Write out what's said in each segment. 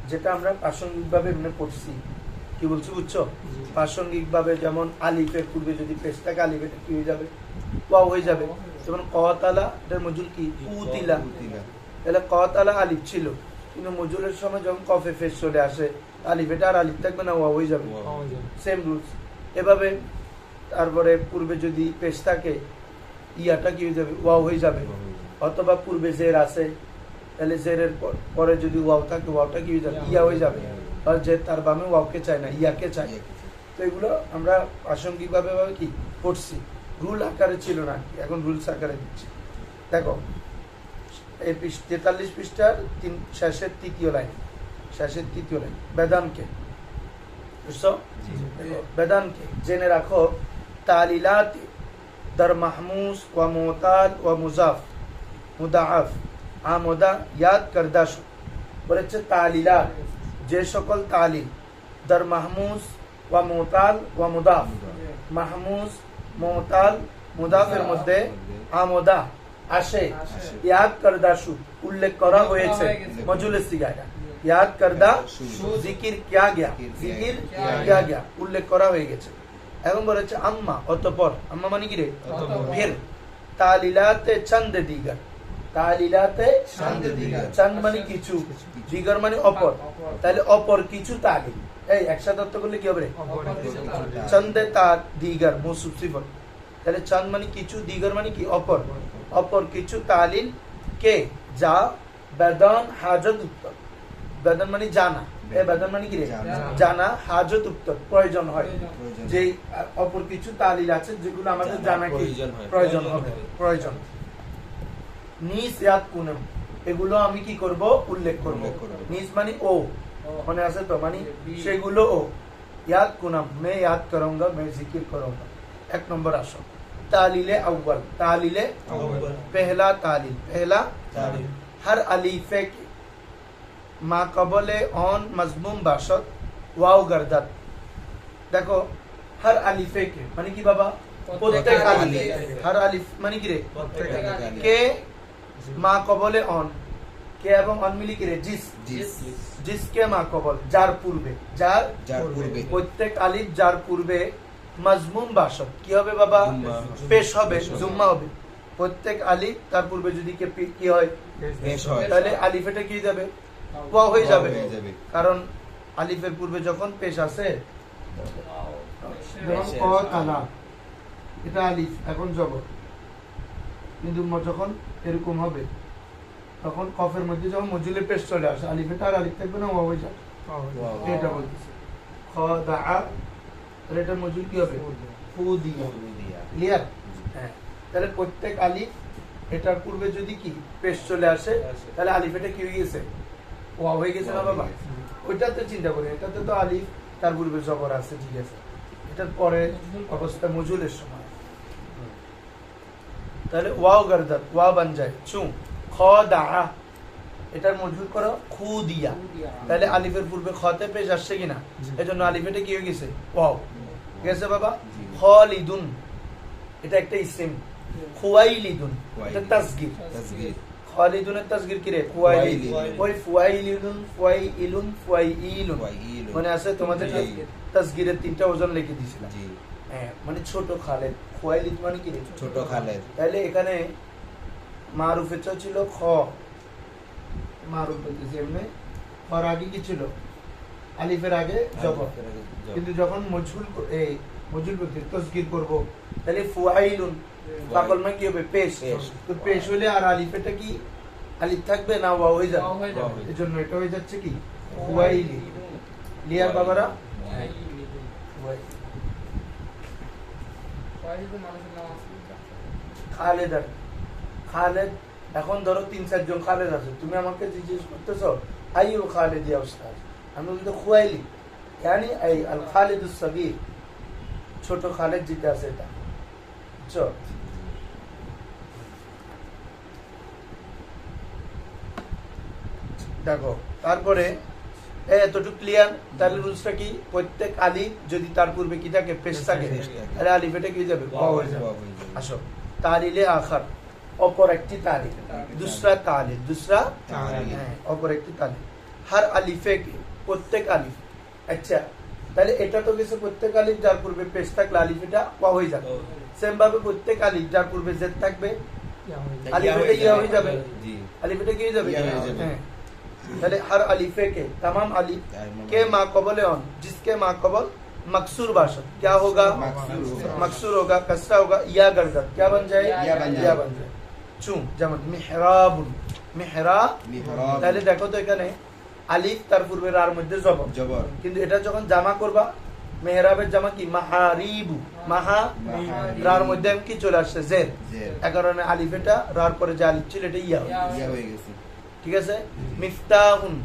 যেটা আমরা প্রাসঙ্গিকভাবে এমনি পড়ছি। কি বলছি বুঝছো? প্রাসঙ্গিকভাবে যেমন আলিফের পূর্বে যদি পেশ থাকে আলিফ এটা কি হয়ে যাবে? ওয়াও হয়ে যাবে। যেমন কতালা এটার মজুল কি? উতিলা। তাহলে কতালা আলিফ ছিল, কিন্তু মজুলের সময় যখন কফে ফেস চলে আসে আলিফ এটা আর আলিফ থাকবে না, ওয়াও হয়ে যাবে। Same rules. এভাবে তারপরে পূর্বে যদি পেশ থাকে ইয়াটা কি হয়ে যাবে? ওয়াও হয়ে যাবে। অথবা পূর্বে জের আছে, তাহলে জেরের পরে যদি ওয়াও থাকে ওয়াওটা কি হয়ে যাবে? ইয়া হয়ে যাবে। আর যে তার বামে ওয়াওকে চায় না, ইয়াকে চায়। তো এগুলো আমরা প্রাসঙ্গিকভাবে কি পড়ছি, রুল আকারে ছিল না, এখন রুলস আকারে দিচ্ছি। দেখো এই 43 পৃষ্ঠার শেষের তৃতীয় লাইন, বেদানকে বুঝছো? বেদানকে জেনে রাখো, তালিলাত দার মাহমুস ওয়া মুতাল ওয়া মুজাফ মুদাআফ আমদা ইয়াদ করদাশ বলেছে। তালিলাত যে সকল তালিল দার মাহমুস ওয়া মুতাল ওয়া মুদাফ, মাহমুস মুতাল মুদাফের মধ্যে আমদা আসে, ইয়াদ করদাশু উল্লেখ করা হয়েছে মজুলে সিগায়া। ইয়াদ করদা জিকির কিয়া গয়া উল্লেখ করা হয়ে গেছে। এখন বলেছে আম্মা অতঃপর, আম্মা মানে কি রে? ফির তালিলাতে চন্দ দিগার, তালিলাতে চন্দ মানে কিছু, দিগার মানে অপর। তাহলে অপর কিছু তালিল, এই একসাথে অর্থ করলে কি হবে? চন্দে তা দিগার মৌসুফ সিফত। তাহলে চন্দ মানে কিছু, দিগার মানে কি? অপর। অপর কিছু তালিল কে যা বেদান হাজত উত্তর, বেদান মানে জানা, বেদান মানে কি রে? জানা, হাজত উত্তর প্রয়োজন হয়। যে অপর কিছু তালিল আছে যেগুলো আমাদের জানা কি প্রয়োজন হবে, প্রয়োজন। নিস ইয়াদ কুনম এগুলো আমি কি করব? উল্লেখ করব। নিস মানে ও, মানে আছে তো, মানে সেগুলো ও। ইয়াদ কুনম মে ইয়াদ করুঙ্গা, মে জিকির করুঙ্গা। এক নম্বর আসো तालीले अव्वल, तालीले पहला तालील, पहला हर अलीफे के माकबले ऑन मजमूम बाशत वाव गर्दत। देखो हर अलीफे के माने की बाबा प्रत्येक अलिफ, हर अलिफ माने की रे? के माकबले ऑन, के এবং অন মিলি কি রে? জিসকে মাকবল যার পূর্বে, যার পূর্বে, প্রত্যেক আলিফ যার পূর্বে মাজমুম বাসত কি হবে বাবা? পেশ হবে, জুম্মা হবে। প্রত্যেক আলিফ তার পূর্বে যদি কি হয়? পেশ হয়, তাহলে আলিফ এটা কি যাবে? ওয়াও হয়ে যাবে। কারণ আলিফের পূর্বে যখন পেশ আছে, যেমন কতালা এটা আলিফ এখন জবর, কিন্তু যখন এরকম হবে তখন কফের মধ্যে যখন মজুলে পেশ চলে আসে আলিফ এটা আর আলিফ থাকবে না, ওয়াও হয়ে যাবে। এটা বলতেছে খদা, এটা মজুল কি হবে? ফুদিয়া। ক্লিয়ার? হ্যাঁ। তাহলে প্রত্যেক আলিফ এটার পূর্বে যদি কি পেশ চলে আসে তাহলে আলিফ এটা কি হয়ে গেছে? ওয়াও হয়ে গেছে না বাবা? ওইটাতে চিন্তা করি, এটাতে তো আলিফ তার পূর্বে জবর আছে, ঠিক আছে। এটার পরে অবস্থা মজুলের সময়, তাহলে ওয়াও গর্দাত, ওয়া বান যায় চু। খদা এটার মজুর করো খুদিয়া, তাহলে আলিফের পূর্বে খতে পেশ আসছে কিনা, এজন্য আলিফ এটা কি হয়ে গেছে? ওয়াও গেছে বাবা। খালিদুন এটা একটা ইসম, খুয়াইলিদুন এটা তাসগীর, খালিদুনের তাসগীর কি রে? খুয়াইলিদ। ওই ফুয়াইলিদুন, ফুয়াইলুন, ফুয়াইলুন মানে আছে তোমাদের তাসগীরের তিনটা ওজন লিখে দিয়েছিলাম। হ্যাঁ, মানে ছোট খালেদ। খুয়াইলিদ মানে কি রে? ছোট খালেদ। তাহলে এখানে মারুফের ছিল খ, মারুফ বলতেছি এমনি, আর আগে কি ছিল? আলিফের আগে জবর। কিন্তু যখন মজহুল এই মজহুল বলতে তাসগীর করব তাহলে ফুআইলুন পাগল মানে কি হবে? পেশ। তো পেশ হলে আর আলিফেটা কি আলিফ থাকবে না, ওয়াও হয়ে যাবে। এজন্য এটা হয়ে যাচ্ছে কি? ফুআইলি। ক্লিয়ার বাবারা? খালেদ, খালেদ এখন ধরো 3-4 জন খালেদ আছে, তুমি আমাকে জিজ্ঞেস করতেছো আইয়ুল খালেদ ইয়া উস্তাদ, আমি বলতে খুয়াইলি यानी এই আল খালিদুস সাগীর, ছোট খালেদ যেটা আছে এটা। চল দেখো তারপরে এতটুকু ক্লিয়ার। তাহলে রুলসটা কি? প্রত্যেক আলিফ যদি তার পূর্বে কি থাকে? পেশ থাকে, তাহলে আলিফ এটা কি যাবে? ওয়াও হয়ে যাবে। আসো তালিলে আখার, অপর একটি তালিল, দুসরা তালিল, দুসরা, হ্যাঁ অপর একটি তালিল। हर अलिफे के প্রত্যেক আলিফ। আচ্ছা, তাহলে এটা তো কিছু প্রত্যেক আলিফ যার পূর্বে পেশ থাকলে আলিফ এটা ওয়া হয়ে যাবে। সেম ভাবে প্রত্যেক আলিফ যার পূর্বে জেদ থাকবে আলিফ এটা ইয়া হয়ে যাবে। আলিফ এটা কি হয়ে যাবে? হ্যাঁ। তাহলে हर अलीफे के तमाम अलीफ के माक़बल ऑन जिसके माक़बल मकसूर बाशत क्या होगा? मकसूर होगा, कसरा होगा, या गर्दत क्या बन जाए? या बन जाए। चूं যেমন মিহরাবুন, মিহরাব। তাহলে দেখো তো এখানে আলিফ তার পূর্বে রার মধ্যে জবর, কিন্তু এটা যখন জামা করবা মেহরাবের জামা কি? মাহারিবু। মাহা রার মধ্যে কি চলে আসছে? জের। এ কারণে আলিফ এটা রার পরে যে আলিফ ছিল এটা ইয়া হয়ে গেছে। ঠিক আছে? মিফতাহুন,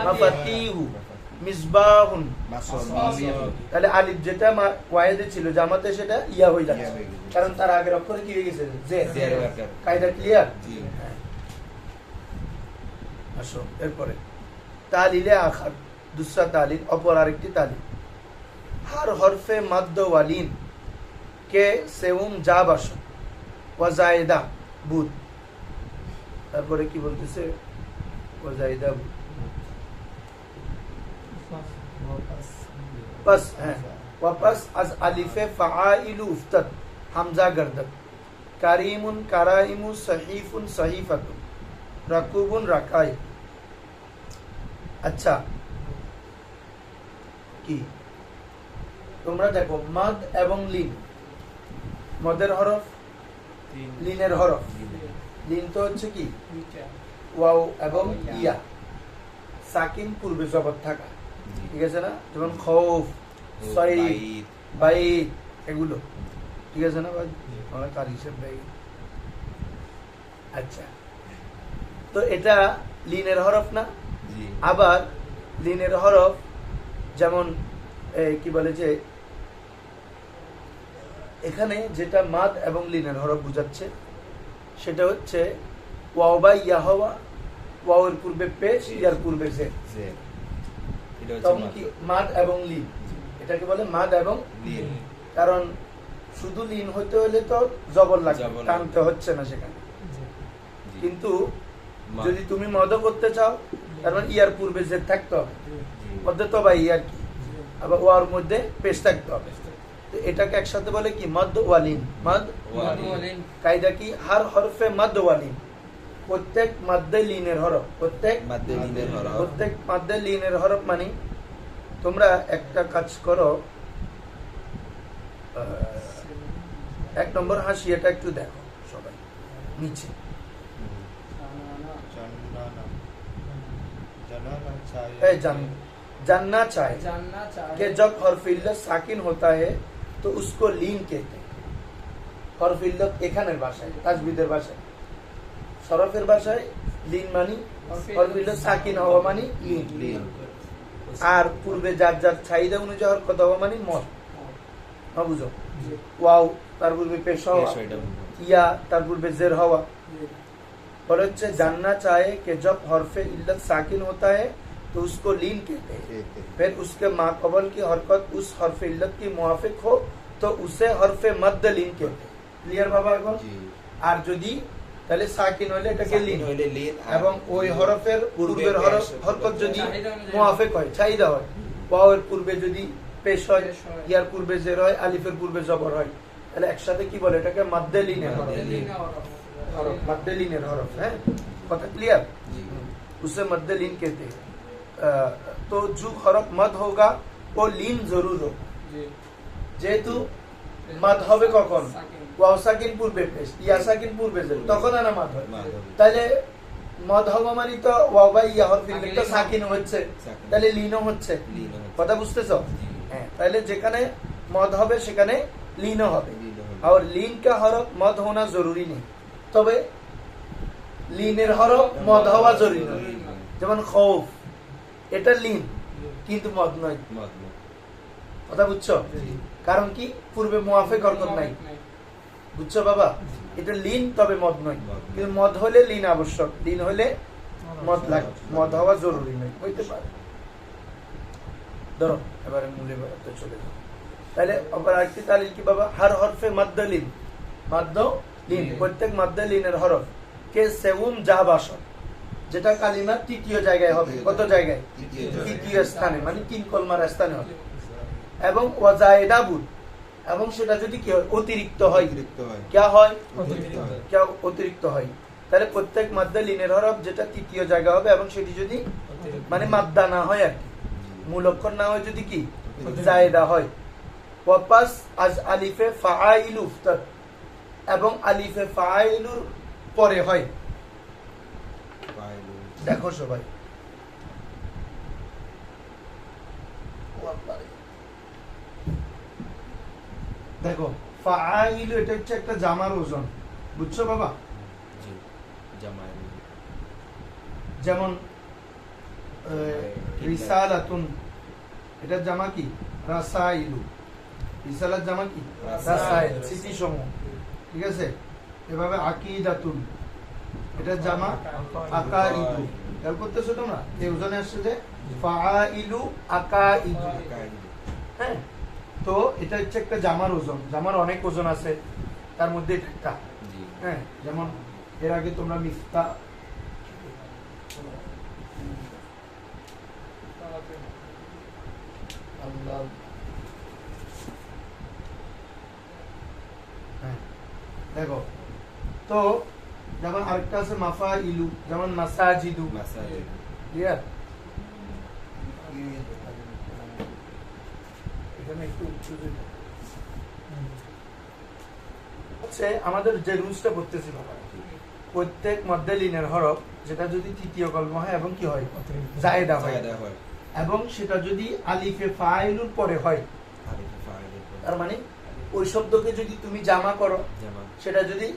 মাফাতিহু, মিসবাহুন। তাহলে আলিফ যেটা ওয়াহিদে ছিল জামাতে সেটা ইয়া হয়ে যাচ্ছে, কারণ তার আগের অক্ষরে কি হয়ে গেছে? জের। কায়দা ক্লিয়ার? আসো এরপরে তালিলে আখার, দুসরা তালিল, অপর আরেকটি তালিল। হার হরফে মাদ্দ ওয়ালিন কে সেউম যা বাস ওয়াজাইদা বুদ। তারপরে কি বলতেছে? ওয়াজাইদা বুদ পাস। হ্যাঁ, ওয়াপাস আজ আলিফে ফাআইলু উফতাত হামজা গর্দত। কারিমুন কারাইমু, সহিফুন সহিফাতুন, রাকুবুন রাকাই। আচ্ছা, কি তোমরা দেখো মাদ এবং লিন, মদের হরফ, লিনের হরফ। লিন তো হচ্ছে কি? ওয়াও এবং ইয়া, সাকিন পূর্বে জবর থাকা। ঠিক আছে না? যেমন খৌফ, সাইদ, বাইত, এগুলো। ঠিক আছে না ভাই? আমরা কার হিসেব ভাই। আচ্ছা, তো এটা লিনের হরফ না? আবার লিনের হরফ যেমন কি বলে যে এখানে যেটা মাদ এবং লিনের হরফ বুঝাচ্ছে সেটা হচ্ছে ওয়াও বা ইয়া হওয়া, ওয়াওয়ের পূর্বে পেশ, ইয়ার পূর্বে জের। তখন কি মাদ এবং লিন, এটাকে বলে মাদ এবং লিন। কারণ শুধু লিন হতে হলে তো জবর লাগবে, টানতে হচ্ছে না সেখানে। কিন্তু যদি তুমি মদ করতে চাও তার মানে ইয়ার পূর্বে জের থাকতে হবে, মধ্যে তো বা ইয়ার কি, আবার ওয়ার মধ্যে পেশ থাকতে হবে। তো এটাকে একসাথে বলে কি? মদ ওয়ালিন। মদ ওয়ালিন কায়দা কি? হার হরফে মদ ওয়ালিন, প্রত্যেক মাদ্দে লিনের হরফ, প্রত্যেক মাদ্দে লিনের হরফ। মানে তোমরা একটা কাজ করো, 1 নম্বর হাসিয়াটা একটু দেখো সবাই নিচে। जानना चाहे कि जब हर्फ इल्लत साकिन होता है तो उसको लीन कहते हैं। हर्फ इल्लत এখানের ভাষায়, তাজবিদের ভাষায়, সরফের ভাষায় লিন মানি হর্ফ ইল্লত সাকিন হওয়া মানি লিন। আর পূর্বে যার যার চাহিদা অনুযায়ী হরকত হওয়া মানি মদ। না বুঝো? ওয়াও তার পূর্বে পেশ হওয়া, ইয়া তার পূর্বে জের হওয়া। বলে হচ্ছে जानना चाहे कि जब हर्फ इल्लत साकिन होता है तो उसको लीन कहते हैं। फिर उसके माक़बल की हरकत उस हर्फ इल्लत की मुआफिक हो तो उसे हर्फ मद्द लीन कहते हैं। क्लियर बाबा? এখন আর যদি তাহলে সাকিন হলে এটাকে লিন, এবং ওই হরফের পূর্বের হরকত যদি মুআফিক হয়, চাহিদা হয়, ওয়াওয়ের পূর্বে যদি পেশ হয়, ইয়ার পূর্বে জের হয়, আলিফের পূর্বে জবর হয়, তাহলে একসাথে কি বলে? এটাকে মাদ্দে লিনের হরফ। मद्दे लीन हरफ है। पता क्लियर? उसे मद्दे लीन कहते हैं। तो जो हरफ मद होगा वो लीन जरूर हो, যেহেতু মদ হবে কখন? ওয়াও সাকিন পূর্বে পেশ, ইয়া সাকিন পূর্বে জের, তখন না মদ হয়। তাহলে মদ হওয়া মানে তো ওয়াও বা ইয়া হরফ ইল্লাত সাকিন হচ্ছে, তাহলে লিনও হচ্ছে। কথা বুঝতেছো? হ্যাঁ, তাহলে যেখানে মদ হবে সেখানে লিনও হবে। আর লিন কা হরফ মদ होना जरूरी नहीं, তবে লিনের হরফ মদ হওয়া জরুরি নয়। যেমন খৌফ, এটা লিন কিন্তু মদ নয়। কথা বুঝছো? কারণ কি? পূর্বে মুআফিক হরকত নাই। বুঝছো বাবা? এটা লিন তবে মদ নয়, কিন্তু মদ হলে লিন আবশ্যক, লিন হলে মদ লাগে, মদ হওয়া জরুরি নয়। হইতে পারে। ধরো এবারে মূলে চলে যাও। তাহলে আবার আরেকটি তালিল কি বাবা? হার হরফে মাদ্দ লিন, মাদ্দ লিন, প্রত্যেক মাদ্দে লিনের হরফ কে সেউম যা বাসন, যেটা কালিমার তৃতীয় জায়গায় হবে। কত জায়গায়? তৃতীয় জায়গায়। তৃতীয় স্থানে, মানে 3 কলমার স্থানে হবে। এবং ওয়াজায়েদাবুদ, এবং সেটা যদি কি হয়? অতিরিক্ত হয়। অতিরিক্ত হয়। क्या হয়? অতিরিক্ত হয়। क्या অতিরিক্ত হয়। তাহলে প্রত্যেক মাদ্দা লিনের হরফ যেটা তৃতীয় জায়গা হবে, এবং সেটি যদি মানে মাদ্দা না হয় আর কি, মূল অক্ষর না হয়, যদি কি জায়েদা হয়। ওয়াপাস আজ আলিফে ফাআইলু উফতার, এবং আলিফে ফাআইলুর পরে হয়। ফাইলু। দেখো সবাই, দেখো ফাআইলু এটা হচ্ছে একটা জামার ওজন, বুঝছো বাবা? জি। জামাই। যেমন রিসালাতুন, এটার জামা কি? রাসাইলু। রিসালাত জামা কি? রাসাইল, স্মৃতি সমূহ। ঠিক আছে? এভাবে আকিদাতুন, এটার জামা আকাইদু। খেয়াল করতেছো তোমরা? এই ওজনে আসছে যে ফাআইলু আকাইদু। হ্যাঁ, তো এটা হচ্ছে একটা জামার ওজন। জামার অনেক ওজন আছে, তার মধ্যে এটা একটা। জি। হ্যাঁ, যেমন এর আগে তোমরা মিফতা, আল্লাহ, হ্যাঁ দেখো, তো যেমন আরেকটা আছে মাফা ইলু, যেমন মাসাজিদু। মাসাজিদ। ক্লিয়ার? এখানে একটু হচ্ছে আমাদের যে রুলসটা পড়তেছি বাবা, প্রত্যেক মধ্যে লিনের হরফ যেটা যদি তৃতীয় কলম হয় এবং কি হয়? জায়েদা হয়, জায়েদা হয়। এবং সেটা যদি আলিফে ফাইলুর পরে হয়, আলিফে ফাইলুর পরে। তার মানে ওই শব্দকে যদি তুমি জামা করো, জামা। সেটা যদি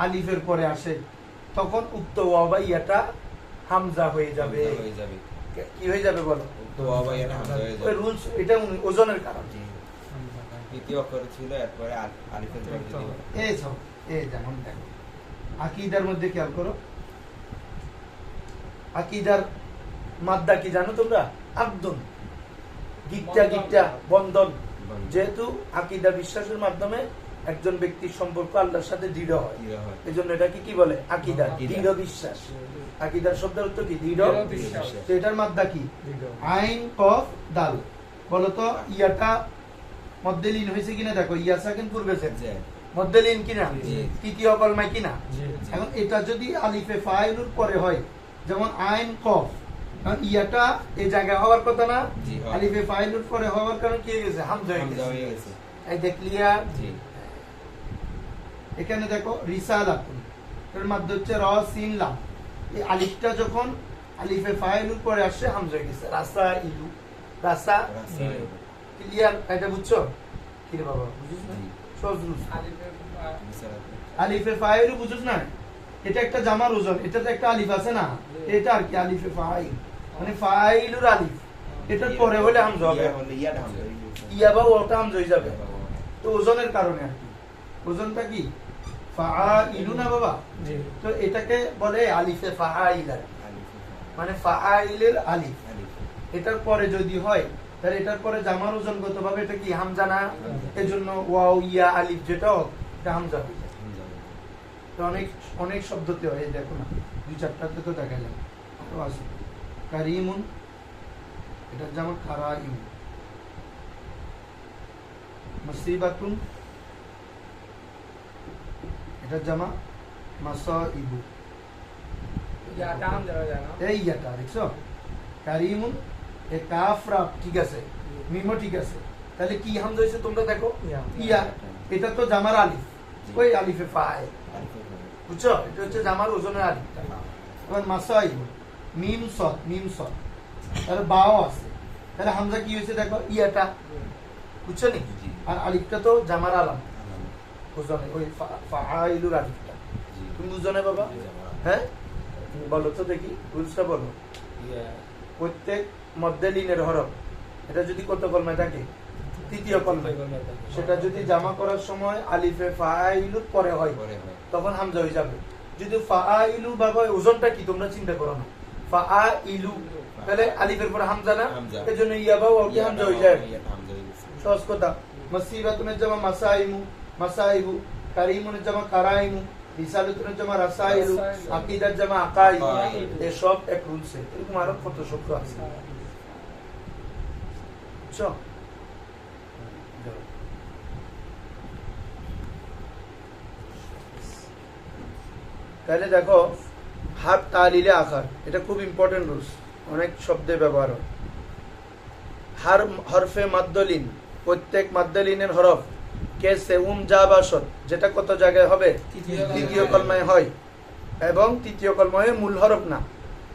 আলিফের পরে আসে, তখন উক্ত ওয়া বা ইয়াটা হামজা হয়ে যাবে। হামজা হয়ে যাবে। কি হয়ে যাবে বলো? তো ওয়া এটা হামজা হয়ে ওই যাবে। রুলস, এটা ওজনের কারণ। জি। দ্বিতীয় অক্ষর ছিল, এরপরে আলিফের পরে যদি এই সব, এই যেমন দেখো আকীদার মধ্যে খেয়াল করো, আকীদার মাদ্দা কি জানো তোমরা? আকদুন, গিট্টা গিট্টা, বন্ধন। যেহেতু আকীদা বিশ্বাসের মাধ্যমে একজন ব্যক্তির সম্পর্ক আল্লাহর সাথে দৃঢ় হয়, ইয়া হয়। এই জন্য এটাকে কি বলে? আকীদা, আকীদা। দৃঢ় বিশ্বাস। আকীদার শব্দের অর্থ কি? দৃঢ় বিশ্বাস। তো এটার মাদ্দা কি? আইন কফ দাল। বলতো ইয়াটা মধ্যে লীন হয়েছে কিনা দেখো, ইয়া সাকিন পূর্বে জি। মধ্যে লীন কিনা? জি। তৃতীয় কলমায় কিনা? এখন এটা যদি আলিফে ফাইলুর পরে হয়, যেমন আইন কফ, কারণ ইয়াটা এই জায়গায় হওয়ার কথা না, জি, হয়। আলিফে ফাইলুর পরে হওয়ার কারণে কি হয়ে গেছে? হামজা হয়ে হামজা গেছে। হয়ে গেছে। এই যে ক্লিয়ার? জি। এখানে দেখো রিসালাতুন, এর মধ্যে হচ্ছে র সিন লাম, এই আলিফটা যখন আলিফে ফাইলুর পরে আসছে হামজা হয়ে গেছে। রাসা ইলু, রাসা। রাসূল। ক্লিয়ার? এটা বুঝছো? কি রে বাবা, বুঝিস না? জি। সহজ রুলস। বিসরাত। আলিফে ফাইলু বুঝছ না? এটা একটা জামার ওজন, এটাতে একটা আলিফ আছে না, এটা আর কি আলিফে ফাইল, মানে ফাইলুর আলিফ, এটার পরে হলে হামজা হবে, ইয়া হলে ইয়াটা হামজা হয়ে গেছে। ইয়া বা ওটা হামজা হয়ে যাবে। তো ওজনের কারণে আর কি, ওজনটা কি? ফাইলু না বাবা? তো এটাকে বলে আলিফে ফাইল, আলিফে মানে ফাইলের আলিফ। আলিফ। এটার পরে যদি হয়, তাহলে এটার পরে জামার ওজনগত ভাবে এটা কি হামজা না? এজন্য ওয়াও ইয়া আলিফ যেটা হোক, এটা হামজা হয়ে যায়। হামজা হয়ে গেছে। তো অনেক অনেক শব্দতে হয়, এই দেখো না, 2-4টাতে তো দেখা যায়। তো আছে কারিমুন, এটার জামা খারাইম। মুসিবাতুন, এটার জামা মাসাইবু। এই ইয়াটা দেখছো? কারিমুন, এ কাফরা ঠিক আছে, মিমও ঠিক আছে, তাহলে কি হামজা হয়েছে তোমরা দেখো? ইয়া। এটা তো জামার আলিফ, ওই আলিফে ফাইল, আলিফে ফাইল। বুঝছো? এটা হচ্ছে জামার ওজনের আলিফটা। এবার মাসাইব, মিম সদ, মিম সদ, তাহলে বাও আছে, তাহলে হামজা কি হয়েছে দেখো? ইয়াটা, বুঝছো নি? জি। আর আলিফটা তো জামার আলাম, আলাম। ওজনে ওই ফাইলুর আলিফটা। জি। তুমি বুঝনে বাবা? হ্যাঁ, বলো তো দেখি, রুলসটা বলো। প্রত্যেক মধ্যে লিনের হরফ, এটা যদি কত কলমে থাকে? তৃতীয় কলমে। সেটা যদি জামা করার সময় আলিফে ফাইলুর পরে হয়, পরে হয়। তখন হামজা হয়ে যাবে। যদি ফাইলু বাবা, ওজনটা কি তোমরা চিন্তা করো না, ফাইলু, তাহলে আলিফের পরে হামজা না, হামজা। এজন্য ইয়া বা ওকে হামজা হয়ে যায়। ইয়াটা হামজা হয়ে গেছে। সহজ কথা। মাসিবাতুনের জামা মাসাইমু, মাসাইবু। কারিমুনের জামা কারাইমু, রিসালাতুন জামা রাসাইলু, আকীদাত জামা আকাইদ, এই সব এক রুলসে। এরকম আরো কত শব্দ আছে, বুঝছো? তাহলে দেখো হার তালিলে আকার, এটা খুব ইম্পর্টেন্ট রুলস, অনেক শব্দে ব্যবহার হয়। হার হরফে মাদ্দলিন, প্রত্যেক মাদ্দলিনের হরফ কেসে যা বাসত, যেটা কত জায়গায় হবে, তৃতীয় কলমায় হয়, এবং তৃতীয় কলমায় মূল হরফ না,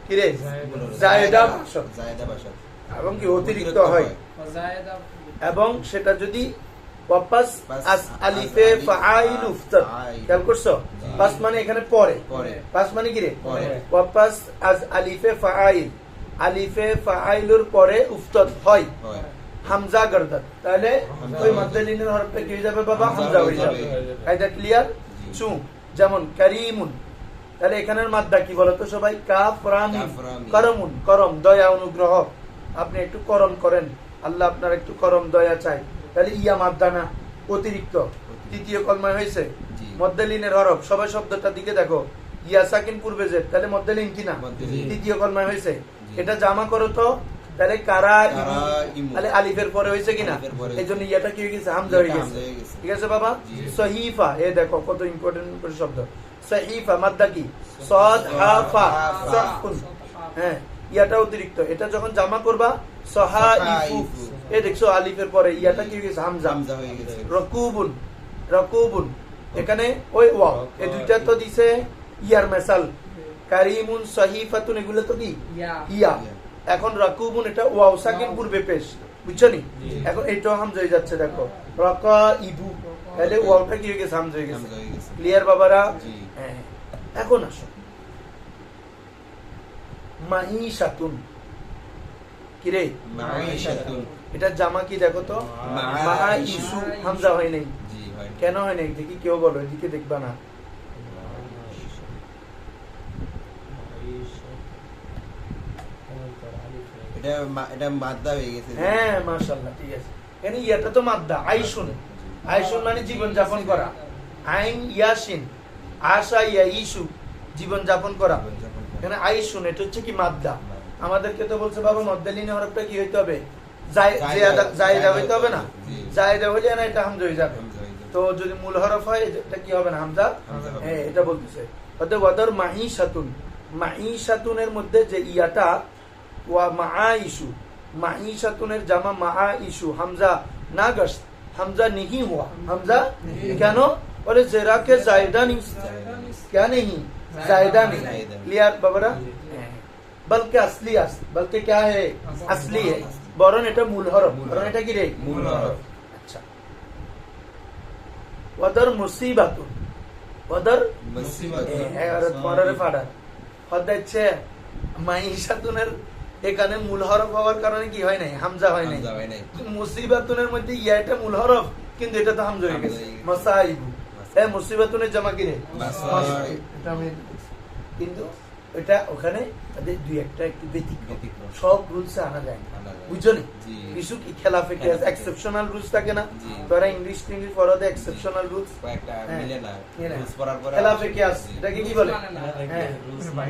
কি রে, জায়েদা বাসত, এবং কি অতিরিক্ত হয়। এবং সেটা যদি ওয়াপাস আস আলিফে ফাআইল উফতার, খেয়াল করছো? পাস মানে এখানে পরে, পাস মানে কি রে, ওয়াপাস আস আলিফে ফাআইল, আলিফে ফাআইলুর পরে উফতার হয় হামজা গর্দাত, তাহলে ওই মাদ্দালিনের হরফটা কি হয়ে যাবে বাবা, হামজা হয়ে যাবে। কায়দা ক্লিয়ার? চু, যেমন কারীমুন, তাহলে এখানের মাদ্দা কি বলতো সবাই, কাফ রা মিম, করমুন, করম দয়া অনুগ্রহ, আপনি একটু করম করেন, আল্লাহ আপনার একটু করম দয়া চাই, তাহলে ইয়া মাদ্দা না, অতিরিক্ত, তৃতীয় কলমায় হয়েছে মদ্দালিনের হরফ। সবাই শব্দটার দিকে দেখো, ইয়া সাকিন পূর্বে জেদ, তাহলে মদ্দালিন কিনা, তৃতীয় কলমায় হয়েছে। এটা জামা করো তো, তাহলে কারা ইমু, তাহলে আলিফের পরে হয়েছে কিনা, এই জন্য ইয়াটা কি হয়ে গেছে, হামজা হয়ে গেছে। ঠিক আছে বাবা? সহিফা, এ দেখো কত ইম্পর্টেন্ট শব্দ, সহিফা মাদ্দা কি, সাদ হা ফা, সাহফুন, হ্যাঁ ইয়াটা অতিরিক্ত, এটা যখন জামা করবা সহাইফু, এই দেখছো আলিফের পরে ইয়াটা কি হয়ে গেছে, হামজা হয়ে গেছে। রকুবুন, রকুবুন, এখানে ওই ওয়া, এই দুইটা তো দিছে ইয়ার মেসাল, কারীমুন সহিফাতুন এগুলো তো কি ইয়া, এখন রাকুবুন এটা ওয়াও সাকিন পূর্বে পেশ, বুঝছো নি? এখন এটা হামজা হয়ে যাচ্ছে, দেখো রাকাইবু, তাহলে ওয়াওটা কি হয়ে গেছে, হামজা হয়ে গেছে। ক্লিয়ার বাবারা? হ্যাঁ। এখন আসো মাঈশাতুন, কি রে, মাঈশাতুন, এটা জামা কি দেখো তো, মাঈশু, হামজা হয় নাই, কেন হয় নাই দেখি, কেউ বলো, এদিকে দেখবা না, এটা মাদ্দা হয়ে গেছে। হ্যাঁ মাশাআল্লাহ, ঠিক আছে। এখানে ইয়াটা তো মাদ্দা, আইশুন, আইশুন মানে জীবন যাপন করা, আইন ইয়াসিন, আশা ইয়াইশু, জীবন যাপন করা, এখানে আইশুন এটা হচ্ছে কি মাদ্দা। আমাদেরকে তো বলছে বাবা মদ্দালিন হরফটা কি হইতে হবে, জায়েদা হইতে হবে না, জায়েদা হইলে না এটা হামজা হয়ে যাবে, তো যদি মূল হরফ হয় এটা কি হবে না, হামজা। হ্যাঁ এটা বলতেছে। অতএব ওয়াদার মাঈশাতুন, মাঈশাতুনের মধ্যে যে ইয়াটা ওয়া মাআইশু, মাঈশাতুনের জামা মাআইশু, হামজা না গশত, হামজা नहीं हुआ, হামজা কেন বলে, জেরা के जायदा नहीं, क्या नहीं, जायदा नहीं। क्लियर बाबरा? बल्कि असली अस, बल्कि क्या है, असली है, বরং এটা মূল হরফ, বরং এটা কি রে, মূল হরফ। আচ্ছা, ওয়াদার মুসিবাতুন, ওয়াদার মুসিবাতুন, এবারে পরের ফাড়া হচ্ছে মাঈশাতুনের, এখানে মূল হরফ হওয়ার কারণে কি হয় নাই, হামজা হয় নাই। মুসিবাতুনের মধ্যে ইয়াটা মূল হরফ, কিন্তু এটা তো হামজা হয়ে গেছে, মাসাইবু। এই মুসিবাতুনের জামা কি রে, মাসাইব, এটা আমি, কিন্তু এটা ওখানে তাদের দুই একটা একটু ব্যতিক্রম, সব রুলসে আনা যায় না, বুঝছো নি? কিছু কি খেলাফে কি এক্সেপশনাল রুলস থাকে না, তোরা ইংলিশ পড়াতে এক্সেপশনাল রুলস মিলে না, রুলস পড়ার পরে খেলাফে কি আছে, এটাকে কি বলে, হ্যাঁ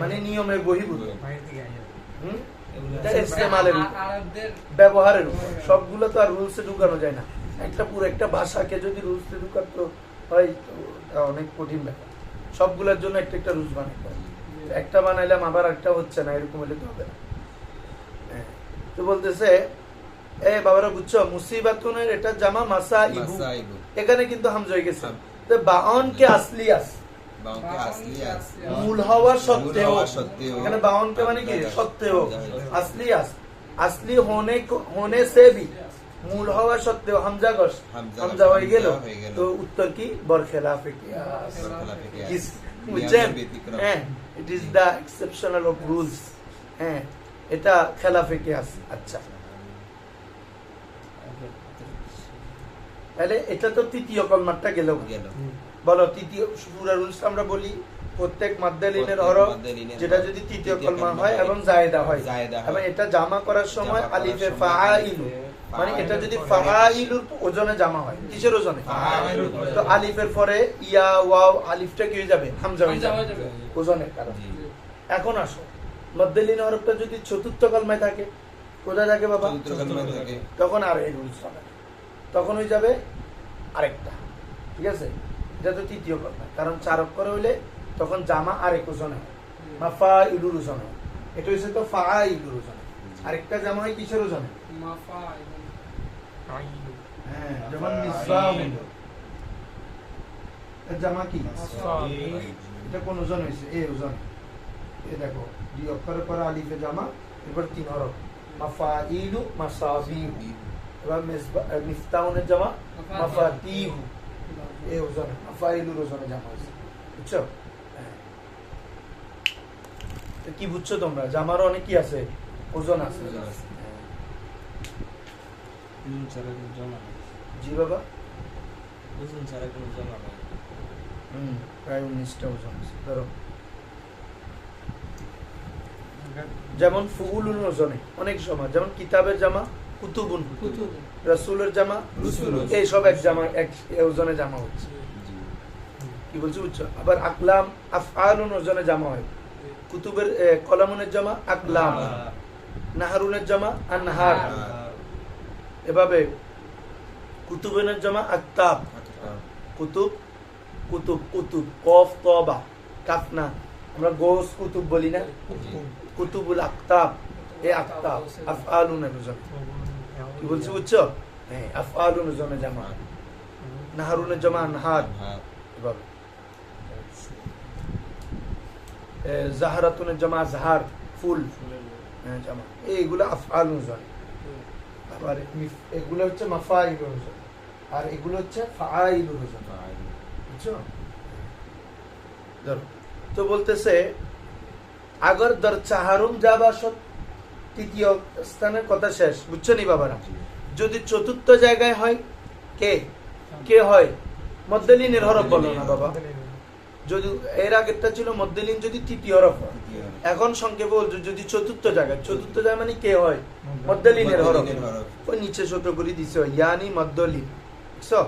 মানে নিয়মের বহির্ভূত, এটা ইস্তেমালের ব্যবহারের উপর, সবগুলো তো আর রুলসে ঢুকানো যায় না। একটা পুরো একটা ভাষাকে যদি রুলসে ঢুকাতে হয় তো অনেক কঠিন ব্যাপার, সবগুলোর জন্য একটা একটা রুলস বানাতে হয়, একটা বানাইলাম আবার একটা হচ্ছে না, এরকম হলে তো হবে না। তো বলতেছে এ বাবারা বুঝছো, মুসিবাতুনের এটা জামা মাসাইবু, এখানে কিন্তু হামজা হয়ে গেছে, তো বাউন কে আসলি আস, মূল হওয়া সত্ত্বেও, এখানে বাউন কে মানে কি সত্ত্বেও, আসলি আস, আসলি होने से भी, মূল হওয়া সত্ত্বেও হামজা গস, হামজা হয়ে গেল, তো উত্তর কি, বরখেলাফে কিয়াস, বুঝছেন? হ্যাঁ, it is the exceptional of rules, হ্যাঁ এটা খেলাফে কিয়াস। আচ্ছা, তাহলে এটা তো তৃতীয় কলমাটা গেল, বলো তৃতীয় পুরো রুলস আমরা বলি, প্রত্যেক মাদ্দালিনের হরফ যেটা যদি তৃতীয় কলমা হয় এবং জায়েদা হয়, এবং এটা জামা করার সময় আলিফে ফাআইল, মানে এটা যদি ফাআইলুর ওজনে জামা হয়, কিসের ওজনে? ফাআইলুর ওজনে। তো আলিফের পরে ইয়া ওয়াও আলিফটা কি হয়ে যাবে? হামজা হয়ে হামজা যাবে হয়ে যাবে। ওজনের কারণে। জি। এখন আসো, মদ্দেলিন হরফটা যদি চতুর্থ কলমায় থাকে, কোথায় থাকে বাবা? চতুর্থ কলমায় থাকে। তখন আর এই রুলস হবে না। তখন হয়ে যাবে আরেকটা, ঠিক আছে? এটা তো তৃতীয় কলমা, কারণ 4 অক্ষর হইলে তখন জামা আরেক ওজনে হয়, মাফাইলুর ওজনে হয়। এটা হচ্ছে তো ফাআইলুর ওজনে। আরেকটা জামা হয় কিসের ওজনে? মাফাইলুন। হ্যাঁ, যেমন মিসবাহুন, এর জামা কি? এটা কোন ওজন হয়েছে? এই ওজন। এই দেখো, 2 অক্ষরের পরে আলিফে জামা, এরপর 3 হরফ, মাফাইলু মাসাবিহু। এবার মিফতাহুনের জামা মাফাতিহু, এই ওজনে মাফাইলুর ওজনে জামা হয়েছে। বুঝছো? হ্যাঁ। তো কি বুঝছো তোমরা? জামারও অনেক কি আছে? ওজন আছে। ওজন আছে। হ্যাঁ। নুন ছাড়া কোনো জমা নেই। জি বাবা। ওজন ছাড়া কোনো জমা নেই। প্রায় 19টা ওজন আছে। ধরো যেমন ফুউলুন ওজনে অনেক সময়, যেমন কিতাবের জামা কুতুবুন, কুতুব। রাসূলের জামা রুসুল। এই সব এক জামা, এক ওজনে জামা হচ্ছে। জি। কি বলছি বুঝছো? আবার আকলাম আফআলুন ওজনে জামা হয়। কুতুবের কলামুনের জামা আকলাম, নাহারুনের জামা আনহার। এভাবে কুতুবের জামা আকতাব, কুতুব কুতুব কুতুব, কফ তবা কাফ না, আমরা গোস কুতুব বলি না, কুতুবুল আকতাব, এই আকতাব আফআলুনের ওজন। কি বলছি বুঝছো? হ্যাঁ, আফআলুন ওজনে জামা, নাহারুনের জামা আনহার। হ্যাঁ। এভাবে জাহারাতুনের জামা আজহার, ফুল। হ্যাঁ, জামা এইগুলো আফআলুন ওজনে। আবার এগুলো হচ্ছে মাফাইলুন ওজন, আর এগুলো হচ্ছে ফাআইলুন ওজন। বুঝছো? ধরো, তো বলতেছে আগর দর চাহারুম যাবাসত, তৃতীয় স্থানের কথা শেষ। বুঝছো নি বাবারা? যদি চতুর্থ জায়গায় হয়, কে কে হয়? মদ্দেলিনের হরফ বলো না বাবা। যদি এর আগেরটা ছিল মদ্দেলিন, যদি তৃতীয় হরফ হয়। এখন সংক্ষেপে বলছো যদি চতুর্থ জায়গায়, চতুর্থ জায়গা মানে কে হয়? মদ্দেলিনের হরফ। ওই নিচে ছোট করে দিছে, ইয়ানি মদ্দলিন। বুঝছো?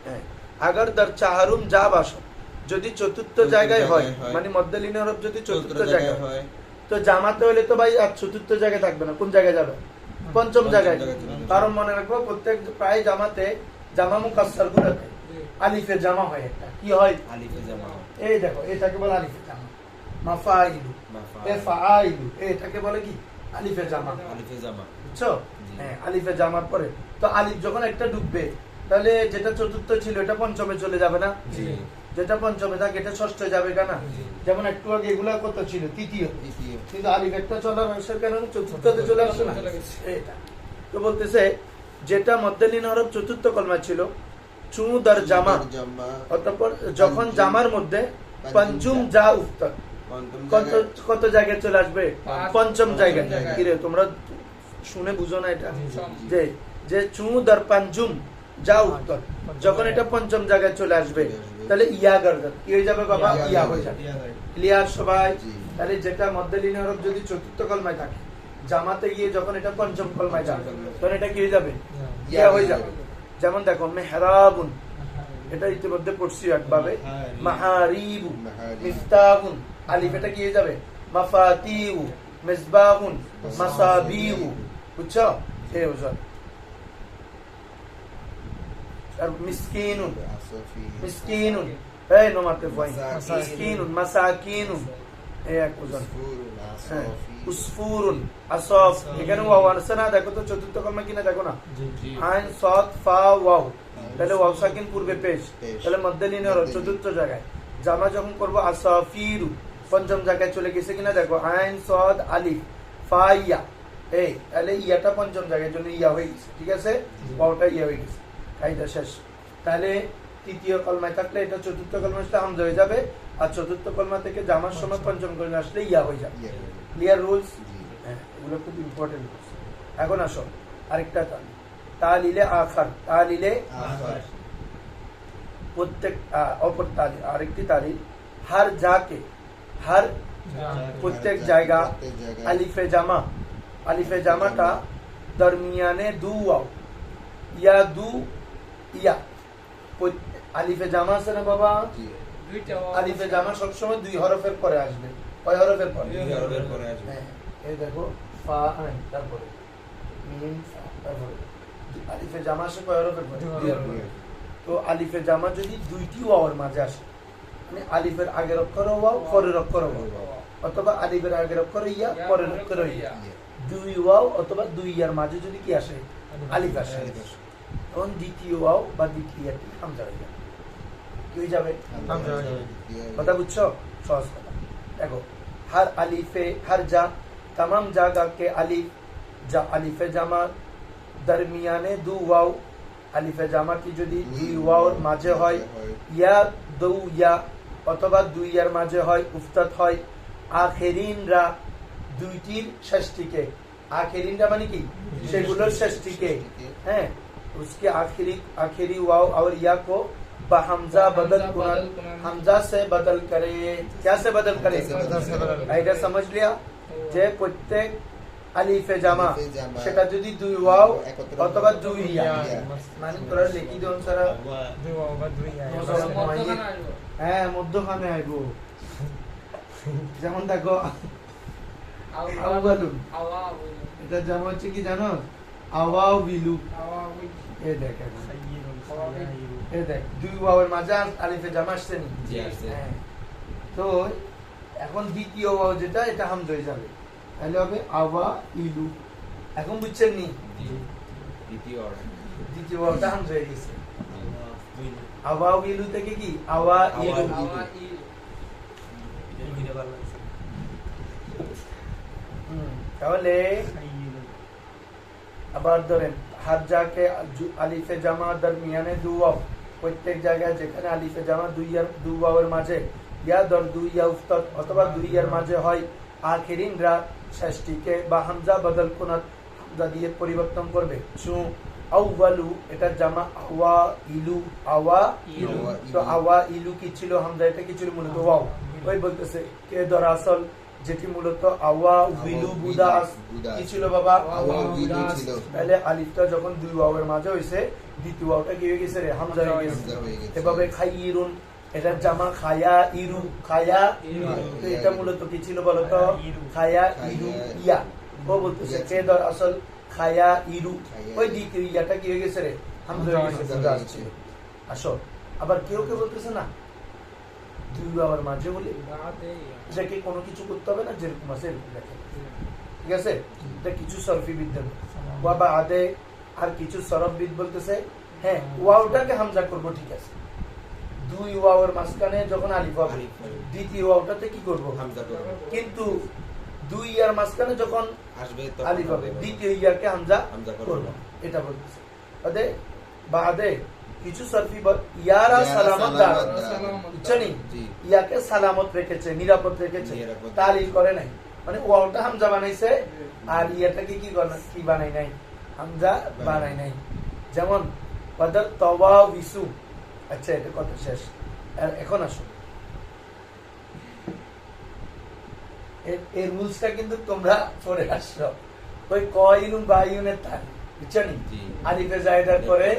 হ্যাঁ, আগর দর চাহারুম যাবাসত, যদি চতুর্থ জায়গায় হয়, মানে মদ্দেলিনের হরফ যদি চতুর্থ জায়গায় হয়, তো জামাতে হলে তো ভাই আর চতুর্থ জায়গায় থাকবে না। কোন জায়গায় যাবে? পঞ্চম জায়গায়। কারণ মনে রাখবো, প্রত্যেক প্রায় জামাতে জামা মুকাসসার গুলোতে আলিফে জামা হয় একটা। কি হয়? আলিফে জামা। এই দেখো, এটাকে বলে আলিফে জামা। মাফাইলু, এ ফাআইলু, এটাকে বলে কি? আলিফে জামা। আলিফে জামা। বুঝছো? জি। হ্যাঁ, আলিফে জামার পরে তো আলিফ যখন একটা ঢুকবে, তাহলে যেটা চতুর্থ ছিল এটা পঞ্চমে চলে যাবে না? জি। যেটা পঞ্চমে থাকে এটা ষষ্ঠে যাবে কেন? জি। যেমন একটু আগে এগুলা কত ছিল? তৃতীয়। তৃতীয়। কিন্তু আলিফ একটা চলার অংশের কারণে চতুর্থতে চলে আসছে না? চলে গেছে। এটা তো বলতেছে, যেটা মদ্দেলিন হরফ চতুর্থ কলমা ছিল, চুদার জামা, অতঃপর যখন জামার মধ্যে পঞ্চম যা উফতার, কত কত জায়গায় চলে আসবে? পঞ্চম জায়গায়। জায়গায়। কিরে তোমরা শুনে বুঝো না এটা? জি। যে যে চুদার পঞ্চম যা উত্তর, যখন এটা পঞ্চম জায়গায় চলে আসবে, তাহলে ইয়া গর্দত কি হয়ে যাবে বাবা? ইয়া হয়ে যাবে। ক্লিয়ার সবাই? জি। তাহলে যেটা মদ্দেলিন হরফ যদি চতুর্থ কলমায় থাকে, জামাতে গিয়ে যখন এটা পঞ্চম কলমায় যাবে, তখন এটা কি হয়ে যাবে? ইয়া হয়ে যাবে। যেমন দেখো, মেহরাবুন, এটা ইতিমধ্যে পড়ছি একভাবে। মাহারিবু, মিফতাহুন, আলিফ এটা কি হয়ে যাবে? মাফাতিহু, মিসবাহুন, মাসাবিহু। বুঝছো? এই ওজন। আর মিসকিনুন, মিসকিনুন, এই নোমাতে পয়েন্ট, মিসকিনুন, মাসাকিনুন, এই এক ওজন। হ্যাঁ, উসফুরুন, আসফ, এখানে ওয়াও আছে না? দেখো তো চতুর্থ কলমা কিনা, দেখো না? আইন সাদ ফা ওয়াও, তাহলে ওয়াও সাকিন পূর্বে পেশ, তাহলে মদ্দেলিনের চতুর্থ জায়গায়। জামা যখন করবো আসাফিরু, পঞ্চম জায়গায় চলে গেছে কিনা দেখো, আইন সাদ আলিফ ফা ইয়া, এই তাহলে ইয়াটা পঞ্চম জায়গায়, জন্য ইয়া হয়ে গেছে। ঠিক আছে? ওয়াওটা ইয়া হয়ে গেছে, কাইদা শেষ। তাহলে তৃতীয় কলমায় থাকলে এটা চতুর্থ কলমা আসলে হামজা হয়ে যাবে, আর চতুর্থ কলমা থেকে জামার সময় পঞ্চম কলমা আসলে ইয়া হয়ে যাবে। Clear rules? হ্যাঁ, এগুলো খুব ইম্পর্টেন্ট রুলস। এখন আসো আরেকটা তালিল, তালিলে আখার, তালিলে প্রত্যেক অপর তালিল, আরেকটি তালিল হার যাকে, হার প্রত্যেক জায়গা, আলিফে জামা, আলিফে জামাটা দরমিয়ানে দু ওয়াও, ইয়া দু ইয়া আলিফে জামা আছে না বাবা? দুইটা আলিফে জামা সবসময় দুই হরফের পরে আসবে। কয় হরফের পরে? দুই হরফের পরে আসবে। হ্যাঁ, এই দেখো ফা তারপরে মিম তারপরে আলিফে জামা আসে কয় হরফের পরে? দুই হরফের। তো আলিফে জামা যদি দুইটি ওয়াওয়ের মাঝে আসে, মানে আলিফের আগের অক্ষর ওয়াও পরের অক্ষর ওয়াও, অথবা আলিফের আগের অক্ষর ইয়া পরের অক্ষর ইয়া, দুই ওয়াও অথবা দুই ইয়ার মাঝে যদি কি আসে? আলিফ আসে, তখন দ্বিতীয় ওয়াও বা দ্বিতীয় ইয়াটি হামজা হয়ে যাবে। কি হয়ে যাবে? কথা বুঝছো? সহজ কথা। দেখো हर अलीफे हर जा तमाम जगह के अलिफ जा अलिफे जामा दरमियाने दो वाव अलिफे जामा की যদি দুই ওয়াওর মাঝে হয় ইয়া দু ইয়া অথবা দুই ইয়ার মাঝে হয় উফতাত হয় আখেরিনরা দুইটির ষষ্ঠীকে আখেরিনরা মানে কি সেগুলোর ষষ্ঠীকে হ্যাঁ उसके आखिरी वाव और या को हमजा बदल कुरान हमजा से बदल करे क्या से बदल करे এটা समझ लिया যে প্রত্যেক আলিফে জামা সেটা যদি দুই ওয়াও অথবা দুই ইয়া মানে তোরা লিখি দেন সারা দুই ওয়াও বা দুই ইয়া হ্যাঁ মধ্যখানে আইবো যেমন দেখো আওয়ালুন এটা জামা হচ্ছে কি জানো আওয়াবিলু এই দেখ এই দেখ দুই ওয়াওয়ের মাঝে আলিফে জামা আসছে নি? জি আসছে। হ্যাঁ। তো এখন দ্বিতীয় ওয়াও যেটা এটা হামজা হয়ে যাবে, তাহলে হবে আওয়া ইলু। এখন বুঝছেন নি? দ্বিতীয় অর্ডার। দ্বিতীয় ওয়াওটা হামজা হয়ে গেছে। আওয়া ইলু থেকে কি আওয়া ইলু। তাহলে আবার ধরেন হার জাকে আলিফে জামা দরমিয়ানে দু ওয়াও প্রত্যেক জায়গায় যেখানে আলিফে জামা দুই ওয়াওয়ের মাঝে ইয়া দর দুই ইয়া উফতাত অথবা দুই ইয়ার মাঝে হয় আখিরিনরা ষষ্ঠীকে বা হামজা বদল কুনাত হামজা দিয়ে পরিবর্তন করবে শু আউয়ালু এটা জামা আওয়া ইলু তো আওয়া ইলু কি ছিল? হামজা এটা কি ছিল? মূলত ওয়াও। ওই বলতেছে কে দরাসল যেটি মূলত আওয়া উবিলু বুদাস কি ছিল বাবা? তাহলে আলিফটা যখন দুই ওয়াওয়ের মাঝে হইছে দ্বিতীয় ওয়াওটা কি হয়ে গেছে রে? হামজা হয়ে গেছে। এভাবে খাইরুন এটা জামা খায়া ইরু তো এটা মূলত কি ছিল বলতো? খায়া ইরু ইয়া। ও বলতেছে কে দর আসল খায়া ইরু ওই দ্বিতীয় ইয়াটা কি হয়ে গেছে রে? হামজা হয়ে গেছে। বুদাস ছিল। আসো আবার কেউ কেউ বলতেছে না দুই ওয়াওয়ের মাঝে বলে এটাকে কোনো কিছু করতে হবে না, যেরকম আছে এরকম লেখে, ঠিক আছে? এটা কিছু সরফি বিদ্যা ওয়া বা আদে আর কিছু সরফবিদ বলতেছে হ্যাঁ ওয়াওটাকে হামজা করব, ঠিক আছে। দুই ওয়াওয়ের মাঝখানে যখন আলিফ হবে দ্বিতীয় ওয়াওটাতে কি করব? হামজা করব। কিন্তু দুই ইয়ার মাঝখানে যখন আসবে আলিফ হবে দ্বিতীয় ইয়াকে হামজা করব, এটা বলতেছে। আদে বা আদে কিছু সরফি ইয়ারা সালামত দার বুঝছনি? ইয়াকে সালামত রেখেছে, নিরাপদ রেখেছে, তালিল করে নাই, মানে ওয়াওটা হামজা বানাইছে আর ইয়াটাকে কি বানাই নাই? হামজা বানাই নাই। যেমন ওয়াদার তওয়া বিসু। আচ্ছা এটা কথা শেষ। এখন আসো এই রুলসটা কিন্তু তোমরা পড়ে আসছো ওই কয়ুন বা ইউনের তাল বুঝছনি? আলিফে জায়দার পরে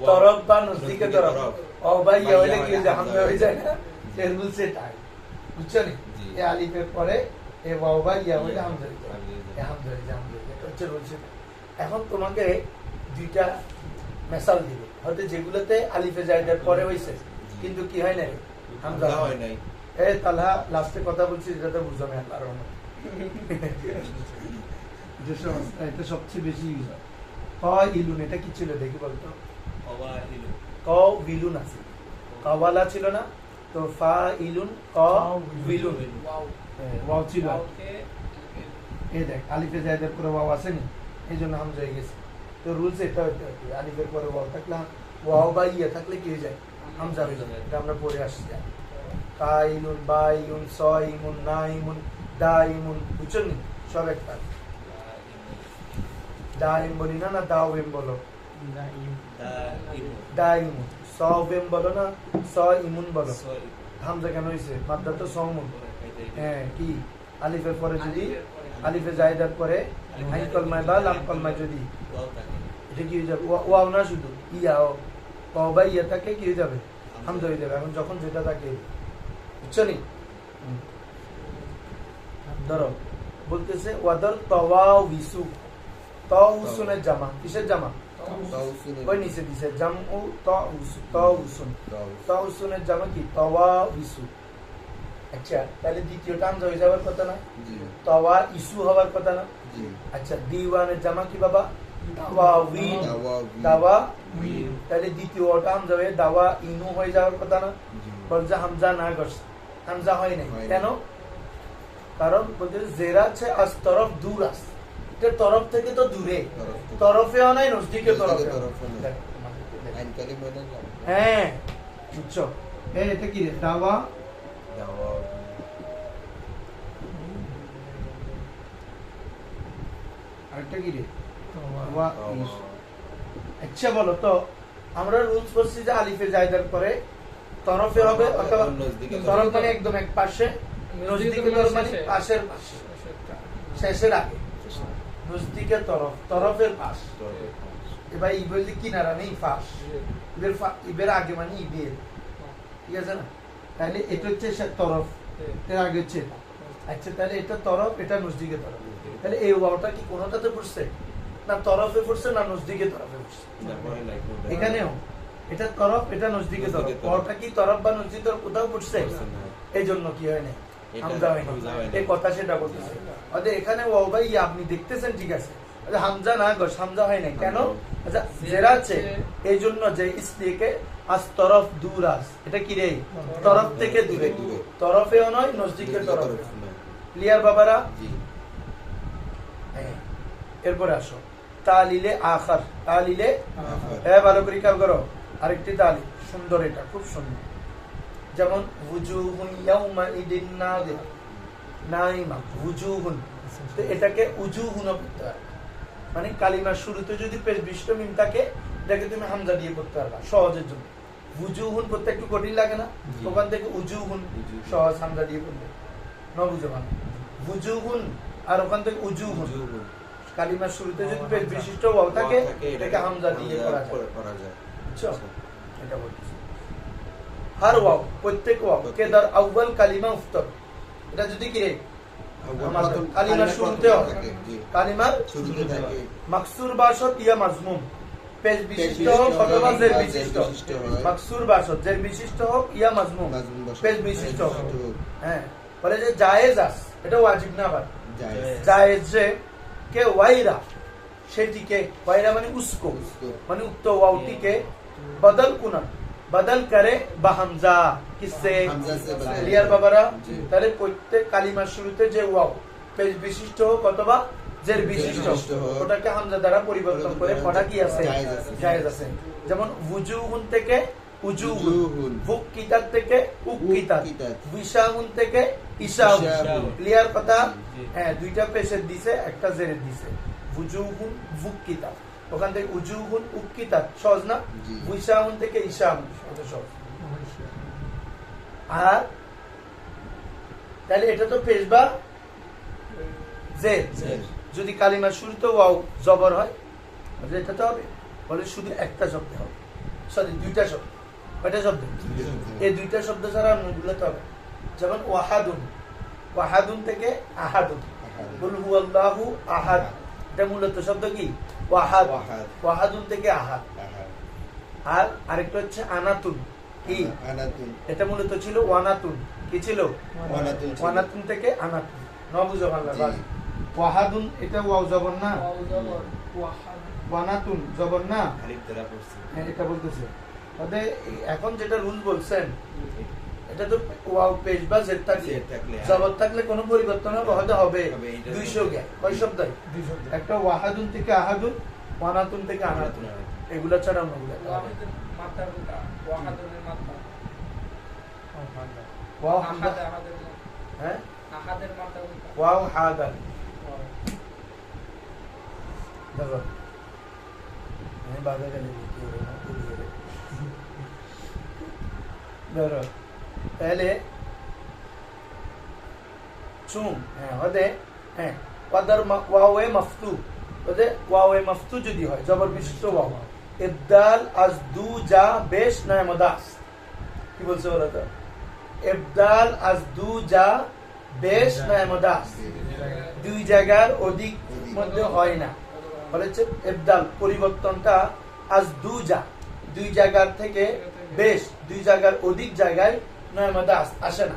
তরফ বা নজদিকে তরফ ও ভাই ইয়া হইলে কি যে হামজা হয়ে যায় না? এর রুলস এটাই বুঝছনি? এই আলিফের পরে এ ওয়াও বা ইয়া হইলে হামজা হয়ে যায়, এই হামজা হয়ে যায়, হামজা হয়ে যায়। এটা হচ্ছে রুলস। এখন তোমাকে দুইটা মেসাল দিব, হয়তো যেগুলোতে আলিফে জায়দার পরে হইছে কিন্তু কি হয় নাই? হামজা হয় নাই। এই তালহা লাস্টে কথা বলছি যেটাতে বুঝো না আল্লাহর রহমত। এটা সবচেয়ে বেশি ইউজ হয়। ইলুন এটা কি ছিল দেখি বলতো? বিলুন আছে, কাওয়ালা ছিল না তো ফা ইলুন বিলুন ওয়াও ছিল। এই দেখ আলিফে জায়দার পরে ওয়াও আসেনি, এই জন্য হামজা হয়ে গেছে। তো রুলস এটা হইতে হবে আলিফের পরে ওয়াও থাকলে ওয়াও বা ইয়া থাকলে কি হয়ে যায়? হামজা হয়ে যাবে। এটা আমরা পড়ে আসছি। কাইলুন বাইলুন সাইমুন নাইমুন দাইমুন বুঝছেন? সব একটা দাইম বলি না, না দাওয়েম বলো? দাইমুন সাওয়েম বলো না, সাইমুন বলো। হামজা কেন হইছে? মাদ্দা তো সাওমুন। হ্যাঁ কি আলিফের পরে যদি আলিফে জায়দার পরে আইন কলমায় বা লাম কলমায় যদি এটা কি হয়ে যাবে? ওয়াও না শুধু ইয়াও, ওয়াও বা ইয়া থাকে কি হয়ে যাবে? হামজা হয়ে যাবে। এখন যখন যেটা থাকে, বুঝছো নি? ধরো বলতেছে ওয়াদার তাওয়াউসু, তাওউসুনের জামা, কিসের জামা? ওই নিচে দিছে জামউ তাউসু, তাউসুন, তাউসুনের জামা কি? তাওয়াউসু। আচ্ছা, তাহলে দ্বিতীয়টা হামজা হয়ে যাওয়ার কথা না? তাওয়া ইসু হওয়ার কথা না? আচ্ছা, দিওয়ানের জামা কি বাবা? দাওয়াউইন, দাওয়াউইন। তাহলে দ্বিতীয়টা হামজা হয়ে দাওয়া ইনু হয়ে যাওয়ার কথা না? বলছে হামজা না করছে, হামজা হয় নাই কেন? কারণ বলতে জেরা আছে আজ তরফ দূর আস, এটা তরফ থেকে তো দূরে, তরফেও নাই নজদিকে তরফে। হ্যাঁ বুঝছো? এটা কি রে? দাওয়া আরেকটা কি রে? আচ্ছা বলো তো, আমরা রুলস করছি যে আলিফে জায়দার পরে তরফে হবে অথবা তরফ মানে একদম এক পাশে, নজদিকে তরফ মানে পাশের পাশে, শেষের আগে, নজদিকে তরফ, তরফের পাশ। এবার ইবের যে কিনারা নেই ফাঁস, ইবের আগে মানে ইবের, ঠিক আছে না? তাহলে এটা হচ্ছে তরফ, এর আগে হচ্ছে। আচ্ছা, তাহলে এটা তরফ, এটা নজদিকে তরফ। তাহলে এই ওয়াওটা কি কোনোটাতে পড়ছে? না তরফে পড়ছে না নজদিকে তরফে পড়ছে? এখানেও এটা তরফ, এটা নজদিকে তরফ। ওয়াওটা কি তরফ বা নজদিকে তরফ কোথাও পড়ছে? এই জন্য কি হয় না? হামজা হয় না। এই কথা সেটা বলতেছে। অর্থাৎ এখানে ওয়াও বা ইয়া আপনি দেখতেছেন, ঠিক আছে, হামজা না গো, হামজা হয় না কেন? আচ্ছা, জেরা আছে এই জন্য যে ইসলিকে আজ তরফ দূর আস, এটা কি রে? তরফ থেকে দূরে, তরফেও নয় নজদিকের তরফে। ক্লিয়ার বাবারা? এরপরে আসো তালিলে আখার, তালিলে ভালো করে খেয়াল করো, আরেকটি তালিল সুন্দর, এটা খুব সুন্দর। যেমন ওয়ুজুহুন ইয়াউমাইদিন নাযিরা, নাইমা, ওয়ুজুহুন, তো এটাকে উজুহুন পড়তে হবে। মানে কালিমার শুরুতে যদি পেশবিষ্ট মিম থাকে, এটাকে তুমি হামজা দিয়ে পড়তে পারবা সহজের জন্য। ওয়ুজুহুন পড়তে একটু কঠিন লাগে না? ওখান থেকে উজুহুন সহজ, হামজা দিয়ে পড়বে, ন বুঝো মানে ওয়ুজুহুন, আর ওখান থেকে উজুহুন। কালিমার শুরুতে যদি পেশ বিশিষ্ট ওয়াও থাকে, এটাকে হামজা দিয়ে করা যায়, বুঝছো? এটা বলছি হর ওয়াও, প্রত্যেক ওয়াও কে দার আউয়াল কালিমা উফতর, এটা যদি কি রে কালিমার শুরুতে হয়, কালিমার শুরুতে থাকে, মাকসুর বাশত ইয়া মাজমুম, পেশ বিশিষ্ট হোক অথবা জের বিশিষ্ট, মাকসুর বাশত জের বিশিষ্ট হোক ইয়া মাজমুম পেশ বিশিষ্ট হোক। হ্যাঁ, বলে যে জায়েজ আস, এটা ওয়াজিব না, আবার জায়েজ যে কে ওয়াইরা, সেটিকে, ওয়াইরা মানে উসকো, মানে উক্ত ওয়াওটিকে বদল কুনা, বদল করে বা হামজা, কিসে? ক্লিয়ার বাবারা? তাহলে প্রত্যেক কালিমার শুরুতে যে ওয়াও পেশ বিশিষ্ট হোক অথবা জের বিশিষ্ট, ওটাকে হামজা দ্বারা পরিবর্তন করে পড়া কি আছে? জায়েজ আছে। যেমন ওয়ুজুহুন থেকে উজুহুন, ফুকিতাত থেকে উকিতাত, বিশাহুন থেকে ইশাহুন। ক্লিয়ার কথা? হ্যাঁ, দুইটা পেশের দিছে, একটা জেরের দিছে। ওয়ুজুহুন ফুকিতাত, ওখান থেকে উজুহুন উকিতাত, সহজ না? বিশাহুন থেকে ইশাহুন, এটা সহজ। আর তাহলে এটা তো পেশ বা জের, যদি কালিমার শুরুতে ওয়াও জবর হয়, এটা তো হবে, বলে শুধু একটা শব্দ হবে, সরি দুইটা শব্দ। কয়টা শব্দ? এই দুইটা শব্দ ছাড়া অন্যগুলোতে হবে। যেমন ওয়াহাদুন, ওয়াহাদুন থেকে আহাদুন, কুল হুয়াল্লাহু আহাদ, এটা মূলত শব্দ কি? ওয়াহাদ, ওয়াহাদুন থেকে আহাদ। আর আরেকটা হচ্ছে আনাতুন, কি? এটা মূলত ছিল ওয়ানাতুন, কি ছিল? ওয়ানাতুন থেকে আনাতুন, ন বুঝো ভালো। ওয়াহাদুন এটা ওয়াও জবর না, ওয়ানাতুন জবর না, হ্যাঁ এটা বলতেছে। এখন যেটা রুল বলছেন, এটা তো ওয়াও পেশ বা জের থাকলে, জবর থাকলে কোনো পরিবর্তন হবে। 200 গে কয় শব্দ? একটা ওয়াহাদুন থেকে আহাদুন, ওয়ানাতুন থেকে আনাতুন, এগুলা ছাড়া অন্যগুলো ওয়াও হামজা, হ্যাঁ ওয়াও হাদা। দেখো আমি বাধা গেলে ধরো पहले चूम, হ্যাঁ হদে, হ্যাঁ কদর ওয়াও এ মফতু, ওদের ওয়াওয়ে মাফতু যদি হয় জবর বিশিষ্ট ওয়াও ইবদাল আজদু যা বেশ নয় মদাস কি বলছে ওরা তো ইবদাল আজদু যা বেশ নয় মদাস দুই জায়গার অধিক মধ্যে হয় না বলেছে ইবদাল পরিবর্তনটা আজদু যা দুই জায়গার থেকে বেশ দুই জায়গার অধিক জায়গায় নয় মদাস আসে না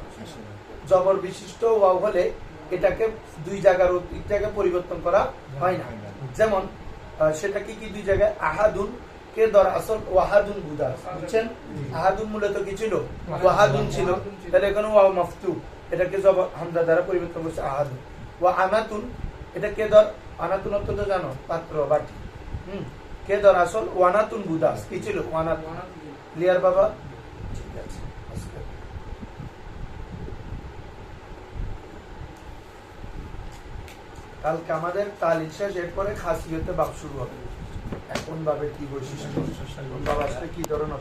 জবর বিশিষ্ট ওয়াও হলে এটাকে দুই জায়গার অধিকটাকে পরিবর্তন করা হয় না যেমন সেটা কি দুই জায়গায় আহাদুন কে দর আসল ওয়াহাদুন বুদা বুঝছেন আহাদুন মূলত কি ছিল ওয়াহাদুন ছিল তাহলে এখানে ওয়াও মাফতু এটাকে জবর হামজা দ্বারা পরিবর্তন করছে আহাদুন ওয়া আনাতুন এটা কে দর আনাতুন অর্থ তো জানো পাত্র বাটি কে দর আসল ওয়ানাতুন বুদা কি ছিল ওয়ানাতুন ক্লিয়ার বাবা ঠিক আছে কালকে আমাদের তালিল শেষ এরপরে খাসিয়তে বাপ শুরু হবে এখন ভাবে কি বৈশিষ্ট্য বাবা আসলে কি ধরনের